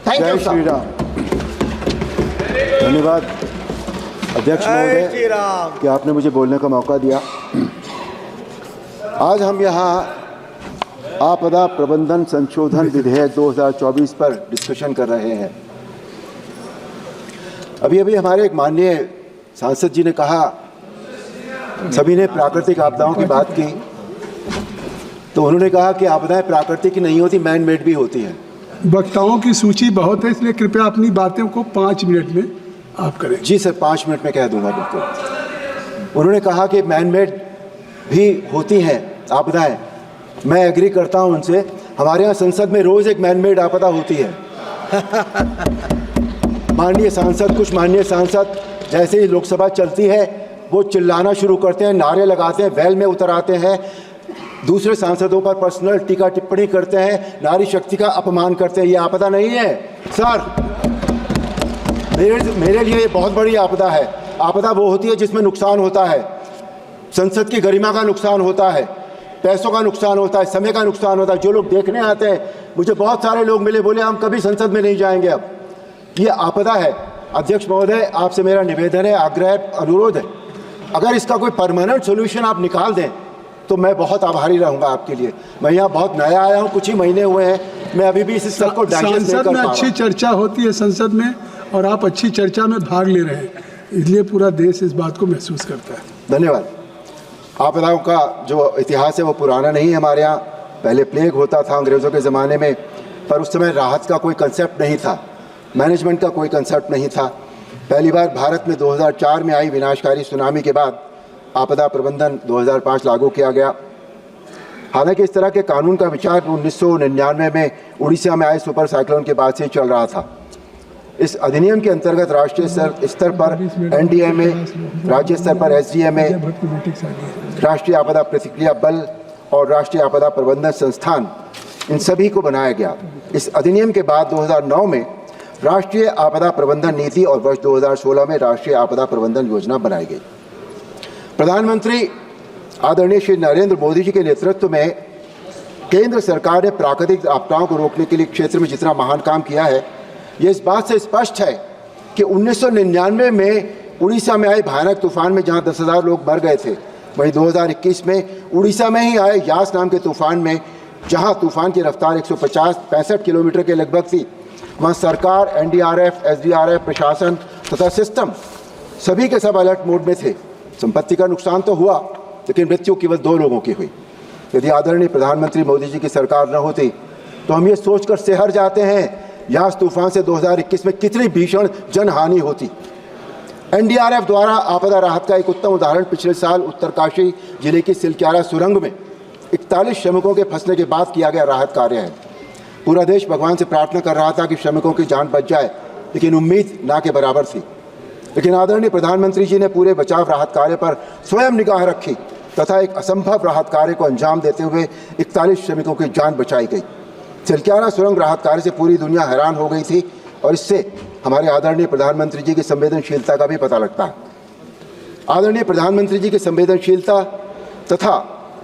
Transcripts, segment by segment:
Thank you Shri Ram. धन्यवाद अध्यक्ष महोदय कि आपने मुझे बोलने का मौका दिया। आज हम यहाँ आपदा प्रबंधन संशोधन विधेयक 2024 पर डिस्कशन कर रहे हैं। अभी अभी हमारे एक माननीय सांसद जी ने कहा, सभी ने प्राकृतिक आपदाओं की बात की, तो उन्होंने कहा कि आपदाएं प्राकृतिक नहीं होती, मैन मेड भी होती हैं। वक्ताओं की सूची बहुत है, इसलिए कृपया अपनी बातों को 5 मिनट में आप करें। जी सर, 5 मिनट में कह दूंगा बिल्कुल। उन्होंने कहा कि मैन मेड भी होती हैं आपदाएं। मैं एग्री करता हूं उनसे। हमारे यहाँ संसद में रोज एक मैन मेड आपदा होती है। कुछ माननीय सांसद जैसे ही लोकसभा चलती है वो चिल्लाना शुरू करते हैं, नारे लगाते हैं, वैल में उतर आते हैं, दूसरे सांसदों पर पर्सनल टीका टिप्पणी करते हैं, नारी शक्ति का अपमान करते हैं। ये आपदा नहीं है सर, मेरे लिए ये बहुत बड़ी आपदा है। आपदा वो होती है जिसमें नुकसान होता है, संसद की गरिमा का नुकसान होता है, पैसों का नुकसान होता है, समय का नुकसान होता है। जो लोग देखने आते हैं, मुझे बहुत सारे लोग मिले, बोले हम कभी संसद में नहीं जाएंगे। अब ये आपदा है। अध्यक्ष महोदय, आपसे मेरा निवेदन है, आग्रह है, अनुरोध है, अगर इसका कोई परमानेंट सोल्यूशन आप निकाल दें तो मैं बहुत आभारी रहूंगा आपके लिए। मैं यहाँ बहुत नया आया हूँ, कुछ ही महीने हुए हैं, मैं अभी भी इस सबको डाइजेस्ट नहीं कर पा रहा हूं। अच्छी चर्चा होती है संसद में और आप अच्छी चर्चा में भाग ले रहे हैं, इसलिए पूरा देश इस बात को महसूस करता है। धन्यवाद। आपदाओं का जो इतिहास है वो पुराना नहीं है। हमारे यहाँ पहले प्लेग होता था अंग्रेज़ों के ज़माने में, पर उस समय राहत का कोई कंसेप्ट नहीं था, मैनेजमेंट का कोई कंसेप्ट नहीं था। पहली बार भारत में 2004 में आई विनाशकारी सुनामी के बाद आपदा प्रबंधन 2005 लागू किया गया। हालांकि इस तरह के कानून का विचार 1999 में उड़ीसा में आए सुपर साइक्लोन के बाद से ही चल रहा था। इस अधिनियम के अंतर्गत राष्ट्रीय स्तर पर NDMA, राज्य स्तर पर SDMA, राष्ट्रीय आपदा प्रतिक्रिया बल और राष्ट्रीय आपदा प्रबंधन संस्थान, इन सभी को बनाया गया। इस अधिनियम के बाद 2009 में राष्ट्रीय आपदा प्रबंधन नीति और वर्ष 2016 में राष्ट्रीय आपदा प्रबंधन योजना बनाई गई। प्रधानमंत्री आदरणीय श्री नरेंद्र मोदी जी के नेतृत्व में केंद्र सरकार ने प्राकृतिक आपदाओं को रोकने के लिए क्षेत्र में जितना महान काम किया है, ये इस बात से स्पष्ट है कि 1999 में उड़ीसा में आए भयानक तूफान में जहां 10,000 लोग मर गए थे, वहीं 2021 में उड़ीसा में ही आए यास नाम के तूफान में, जहां तूफान की रफ्तार 165 किलोमीटर के लगभग थी, वहां सरकार, NDRF, SDRF, प्रशासन तथा सिस्टम सभी के सब अलर्ट मोड में थे। संपत्ति का नुकसान तो हुआ, लेकिन मृत्यु केवल 2 लोगों की हुई। यदि आदरणीय प्रधानमंत्री मोदी जी की सरकार न होती तो हम ये सोचकर सेहर जाते हैं यास तूफान से 2021 में कितनी भीषण जनहानि होती। NDRF द्वारा आपदा राहत का एक उत्तम उदाहरण पिछले साल उत्तरकाशी जिले की सिलक्यारा सुरंग में 41 श्रमिकों के फंसने के बाद किया गया राहत कार्य है। पूरा देश भगवान से प्रार्थना कर रहा था कि श्रमिकों की जान बच जाए, लेकिन उम्मीद ना के बराबर थी। लेकिन आदरणीय प्रधानमंत्री जी ने पूरे बचाव राहत कार्य पर स्वयं निगाह रखी तथा एक असंभव राहत कार्य को अंजाम देते हुए 41 श्रमिकों की जान बचाई गई। सिलक्यारा सुरंग राहत कार्य से पूरी दुनिया हैरान हो गई थी और इससे हमारे आदरणीय प्रधानमंत्री जी की संवेदनशीलता का भी पता लगता है। आदरणीय प्रधानमंत्री जी की संवेदनशीलता तथा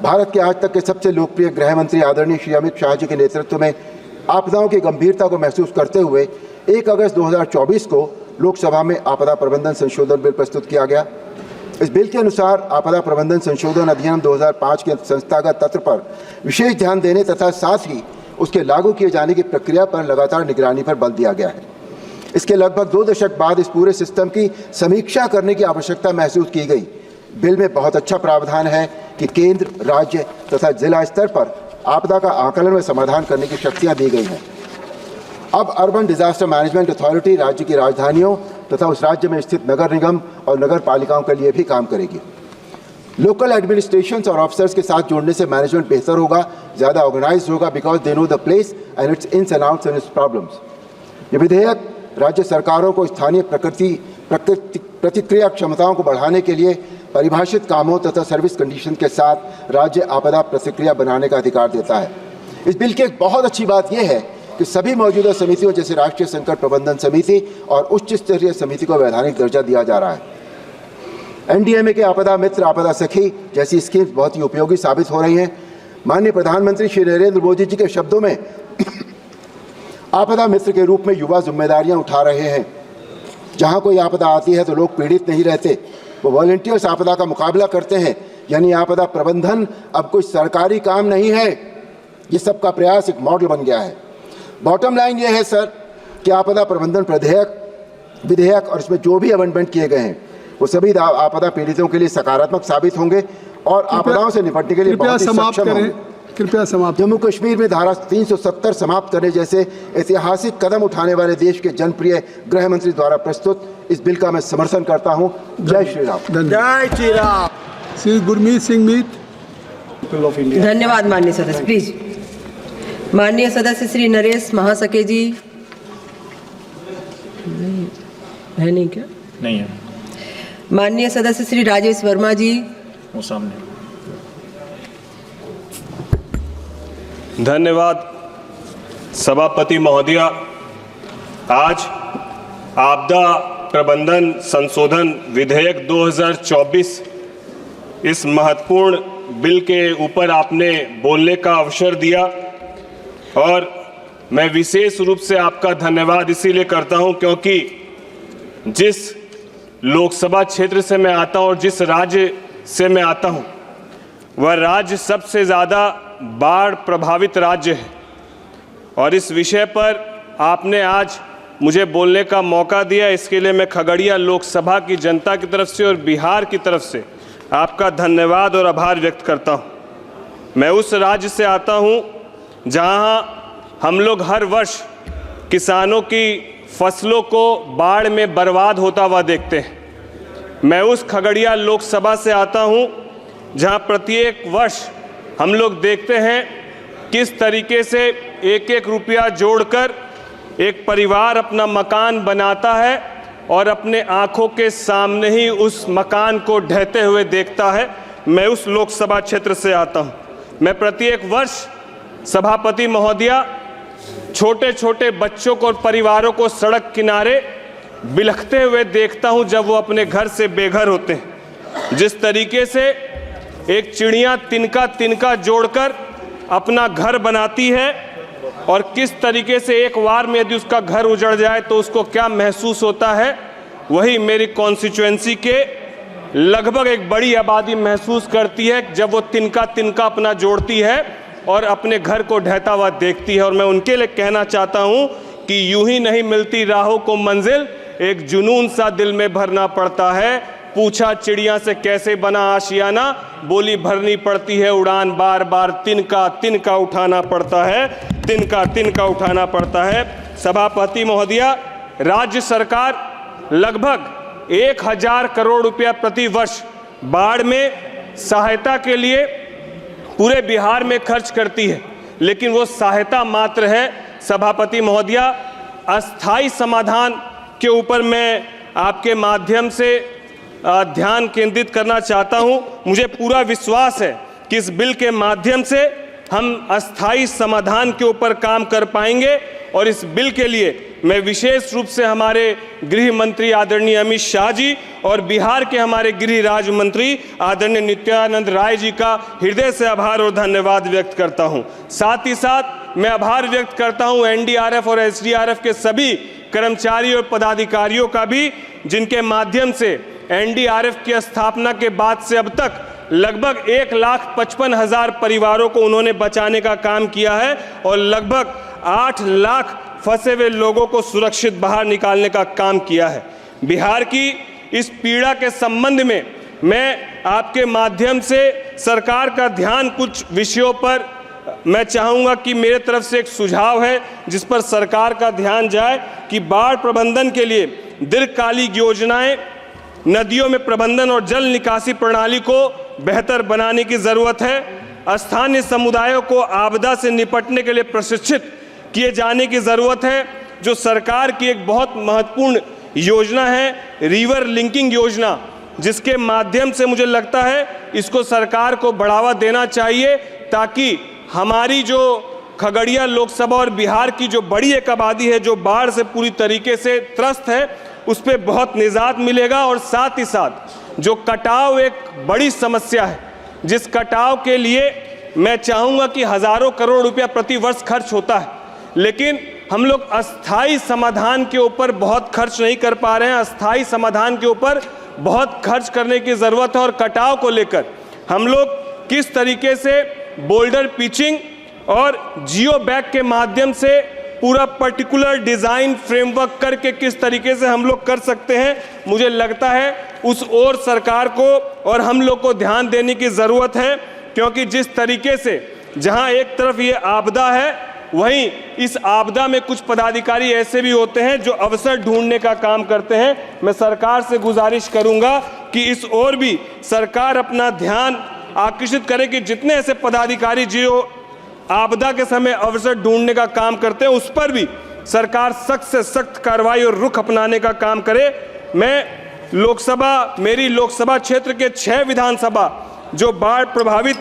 भारत के आज तक के सबसे लोकप्रिय गृह मंत्री आदरणीय श्री अमित शाह जी के नेतृत्व में आपदाओं की गंभीरता को महसूस करते हुए 1 अगस्त 2024 को लोकसभा में आपदा प्रबंधन संशोधन बिल प्रस्तुत किया गया। इस बिल के अनुसार आपदा प्रबंधन संशोधन अधिनियम 2005 के संस्थागत तत्व पर विशेष ध्यान देने तथा साथ ही उसके लागू किए जाने की प्रक्रिया पर लगातार निगरानी पर बल दिया गया है। इसके लगभग 2 दशक बाद इस पूरे सिस्टम की समीक्षा करने की आवश्यकता महसूस की गई। बिल में बहुत अच्छा प्रावधान है कि केंद्र, राज्य तथा जिला स्तर पर आपदा का आकलन व समाधान करने की शक्तियां दी गई हैं। अब अर्बन डिजास्टर मैनेजमेंट अथॉरिटी राज्य की राजधानियों तथा उस राज्य में स्थित नगर निगम और नगर पालिकाओं के लिए भी काम करेगी। लोकल एडमिनिस्ट्रेशंस और ऑफिसर्स के साथ जोड़ने से मैनेजमेंट बेहतर होगा, ज़्यादा ऑर्गेनाइज्ड होगा, because they know the place and its ins and outs and its problems. ये विधेयक राज्य सरकारों को स्थानीय प्रतिक्रिया क्षमताओं को बढ़ाने के लिए परिभाषित कामों तथा सर्विस कंडीशन के साथ राज्य आपदा प्रतिक्रिया बनाने का अधिकार देता है। इस बिल की एक बहुत अच्छी बात यह है कि सभी मौजूदा समितियों जैसे राष्ट्रीय संकट प्रबंधन समिति और उच्च स्तरीय समिति को वैधानिक दर्जा दिया जा रहा है। NDMA के आपदा मित्र, आपदा सखी जैसी स्कीम्स बहुत ही उपयोगी साबित हो रही हैं। माननीय प्रधानमंत्री श्री नरेंद्र मोदी जी के शब्दों में आपदा मित्र के रूप में युवा जिम्मेदारियां उठा रहे हैं। जहां कोई आपदा आती है तो लोग पीड़ित नहीं रहते, वो वॉलंटियर्स आपदा का मुकाबला करते हैं। यानी आपदा प्रबंधन अब कोई सरकारी काम नहीं है, ये सबका प्रयास एक मॉडल बन गया है। बॉटम लाइन ये है सर कि आपदा प्रबंधन विधेयक और इसमें जो भी अमेंडमेंट किए गए हैं वो सभी आपदा पीड़ितों के लिए सकारात्मक साबित होंगे और आपदाओं से निपटने के लिए बहुत ही सक्षम होंगे। कृपया समाप्त। जम्मू कश्मीर में धारा 370 समाप्त करने जैसे ऐतिहासिक कदम उठाने वाले देश के जनप्रिय गृह मंत्री द्वारा प्रस्तुत इस बिल का मैं समर्थन करता हूं। जय श्री राम। जय श्री राम। श्री गुरमीत सिंह मीत। धन्यवाद माननीय सदस्य। प्लीज माननीय सदस्य श्री नरेश महासके जी है नहीं क्या? नहीं है। माननीय सदस्य श्री राजेश वर्मा जी वो सामने। धन्यवाद सभापति महोदया। आज आपदा प्रबंधन संशोधन विधेयक 2024 इस महत्वपूर्ण बिल के ऊपर आपने बोलने का अवसर दिया और मैं विशेष रूप से आपका धन्यवाद इसीलिए करता हूं क्योंकि जिस लोकसभा क्षेत्र से मैं आता हूं और जिस राज्य से मैं आता हूं वह राज्य सबसे ज़्यादा बाढ़ प्रभावित राज्य है और इस विषय पर आपने आज मुझे बोलने का मौका दिया। इसके लिए मैं खगड़िया लोकसभा की जनता की तरफ से और बिहार की तरफ से आपका धन्यवाद और आभार व्यक्त करता हूं। मैं उस राज्य से आता हूं जहां हम लोग हर वर्ष किसानों की फसलों को बाढ़ में बर्बाद होता हुआ देखते हैं। मैं उस खगड़िया लोकसभा से आता हूं जहां प्रत्येक वर्ष हम लोग देखते हैं किस तरीके से एक एक रुपया जोड़कर एक परिवार अपना मकान बनाता है और अपने आंखों के सामने ही उस मकान को ढहते हुए देखता है। मैं उस लोकसभा क्षेत्र से आता हूं। मैं प्रत्येक वर्ष सभापति महोदया छोटे छोटे बच्चों को और परिवारों को सड़क किनारे बिलखते हुए देखता हूं जब वो अपने घर से बेघर होते हैं। जिस तरीके से एक चिड़िया तिनका तिनका जोड़कर अपना घर बनाती है और किस तरीके से एक बार में यदि उसका घर उजड़ जाए तो उसको क्या महसूस होता है, वही मेरी कॉन्स्टिट्यूएंसी के लगभग एक बड़ी आबादी महसूस करती है जब वो तिनका तिनका अपना जोड़ती है और अपने घर को ढहता हुआ देखती है। और मैं उनके लिए कहना चाहता हूं कि यूं ही नहीं मिलती राहों को मंजिल, एक जुनून सा दिल में भरना पड़ता है। पूछा चिड़िया से कैसे बना आशियाना, बोली भरनी पड़ती है उड़ान बार बार, तिनका तिनका उठाना पड़ता है, तिनका तिनका उठाना पड़ता है। सभापति महोदया, राज्य सरकार लगभग 1000 करोड़ रुपया प्रति वर्ष बाढ़ में सहायता के लिए पूरे बिहार में खर्च करती है, लेकिन वो सहायता मात्र है। सभापति महोदया, अस्थायी समाधान के ऊपर मैं आपके माध्यम से ध्यान केंद्रित करना चाहता हूं। मुझे पूरा विश्वास है कि इस बिल के माध्यम से हम अस्थायी समाधान के ऊपर काम कर पाएंगे और इस बिल के लिए मैं विशेष रूप से हमारे गृह मंत्री आदरणीय अमित शाह जी और बिहार के हमारे गृह राज्य मंत्री आदरणीय नित्यानंद राय जी का हृदय से आभार और धन्यवाद व्यक्त करता हूं। साथ ही साथ मैं आभार व्यक्त करता हूं एनडीआरएफ और एसडीआरएफ के सभी कर्मचारी और पदाधिकारियों का भी, जिनके माध्यम से एनडीआरएफ की स्थापना के बाद से अब तक लगभग 1,55,000 परिवारों को उन्होंने बचाने का काम किया है और लगभग 8 लाख फंसे हुए लोगों को सुरक्षित बाहर निकालने का काम किया है। बिहार की इस पीड़ा के संबंध में मैं आपके माध्यम से सरकार का ध्यान कुछ विषयों पर मैं चाहूँगा कि मेरे तरफ से एक सुझाव है जिस पर सरकार का ध्यान जाए कि बाढ़ प्रबंधन के लिए दीर्घकालिक योजनाएं, नदियों में प्रबंधन और जल निकासी प्रणाली को बेहतर बनाने की ज़रूरत है। स्थानीय समुदायों को आपदा से निपटने के लिए प्रशिक्षित किए जाने की ज़रूरत है। जो सरकार की एक बहुत महत्वपूर्ण योजना है रिवर लिंकिंग योजना, जिसके माध्यम से मुझे लगता है इसको सरकार को बढ़ावा देना चाहिए ताकि हमारी जो खगड़िया लोकसभा और बिहार की जो बड़ी एक आबादी है जो बाढ़ से पूरी तरीके से त्रस्त है उस पर बहुत निजात मिलेगा। और साथ ही साथ जो कटाव एक बड़ी समस्या है, जिस कटाव के लिए मैं चाहूँगा कि हज़ारों करोड़ रुपया प्रति वर्ष खर्च होता है, लेकिन हम लोग अस्थाई समाधान के ऊपर बहुत खर्च नहीं कर पा रहे हैं। अस्थाई समाधान के ऊपर बहुत खर्च करने की ज़रूरत है और कटाव को लेकर हम लोग किस तरीके से बोल्डर पिचिंग और जियो बैग के माध्यम से पूरा पर्टिकुलर डिज़ाइन फ्रेमवर्क करके किस तरीके से हम लोग कर सकते हैं, मुझे लगता है उस ओर सरकार को और हम लोग को ध्यान देने की ज़रूरत है। क्योंकि जिस तरीके से जहां एक तरफ ये आपदा है, वहीं इस आपदा में कुछ पदाधिकारी ऐसे भी होते हैं जो अवसर ढूंढने का काम करते हैं। मैं सरकार से गुजारिश करूंगा कि इस ओर भी सरकार अपना ध्यान आकर्षित करे कि जितने ऐसे पदाधिकारी जो आपदा के समय अवसर ढूंढने का काम करते हैं, उस पर भी सरकार सख्त से सख्त कार्रवाई और रुख अपनाने का काम करे। मेरी लोकसभा क्षेत्र के 6 विधानसभा जो बाढ़ प्रभावित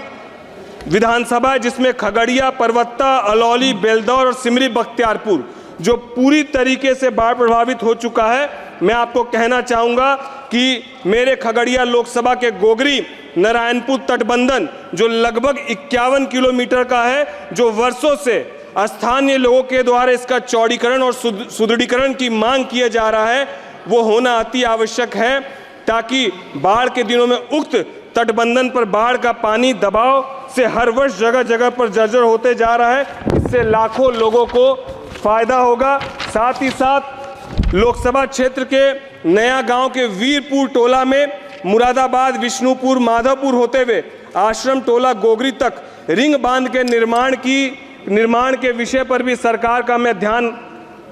विधानसभा है, जिसमें खगड़िया, परवत्ता, अलौली, बेलदौर और सिमरी बख्तियारपुर जो पूरी तरीके से बाढ़ प्रभावित हो चुका है, मैं आपको कहना चाहूँगा कि मेरे खगड़िया लोकसभा के गोगरी नारायणपुर तटबंधन जो लगभग 51 किलोमीटर का है, जो वर्षों से स्थानीय लोगों के द्वारा इसका चौड़ीकरण और सुदृढ़ीकरण की मांग किया जा रहा है, वो होना अति आवश्यक है ताकि बाढ़ के दिनों में उक्त तटबंधन पर बाढ़ का पानी दबाव से हर वर्ष जगह जगह पर जर्जर होते जा रहा है। इससे लाखों लोगों को फायदा होगा। साथ ही साथ लोकसभा क्षेत्र के नया गांव के वीरपुर टोला में मुरादाबाद, विष्णुपुर, माधवपुर होते हुए आश्रम टोला गोगरी तक रिंग बांध के निर्माण के विषय पर भी सरकार का मैं ध्यान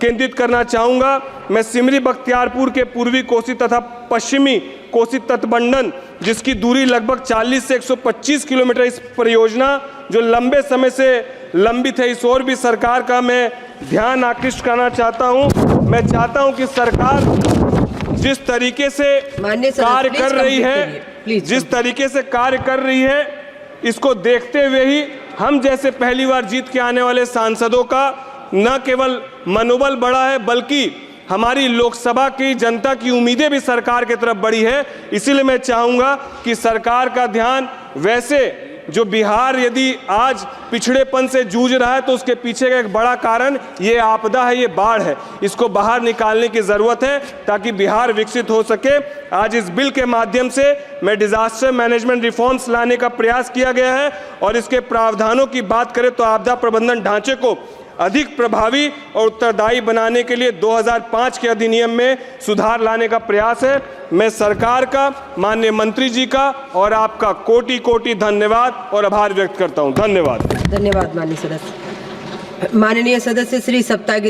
केंद्रित करना चाहूँगा। मैं सिमरी बख्तियारपुर के पूर्वी कोसी तथा पश्चिमी कोसी तटबंधन जिसकी दूरी लगभग 40 से 125 किलोमीटर, इस परियोजना जो लंबे समय से लंबित है, इस ओर भी सरकार का मैं ध्यान आकृष्ट करना चाहता हूँ। मैं चाहता हूँ कि सरकार जिस तरीके से कार्य कर रही है, इसको देखते हुए ही हम जैसे पहली बार जीत के आने वाले सांसदों का न केवल मनोबल बढ़ा है, बल्कि हमारी लोकसभा की जनता की उम्मीदें भी सरकार की तरफ बढ़ी है। इसीलिए मैं चाहूँगा कि सरकार का ध्यान, वैसे जो बिहार यदि आज पिछड़ेपन से जूझ रहा है तो उसके पीछे का एक बड़ा कारण ये आपदा है, ये बाढ़ है। इसको बाहर निकालने की ज़रूरत है ताकि बिहार विकसित हो सके। आज इस बिल के माध्यम से मैं डिजास्टर मैनेजमेंट रिफॉर्म्स लाने का प्रयास किया गया है और इसके प्रावधानों की बात करें तो आपदा प्रबंधन ढांचे को अधिक प्रभावी और उत्तरदायी बनाने के लिए 2005 के अधिनियम में सुधार लाने का प्रयास है। मैं सरकार का, माननीय मंत्री जी का और आपका कोटि कोटि धन्यवाद और आभार व्यक्त करता हूं। धन्यवाद। धन्यवाद माननीय सदस्य श्री सप्तागिरी।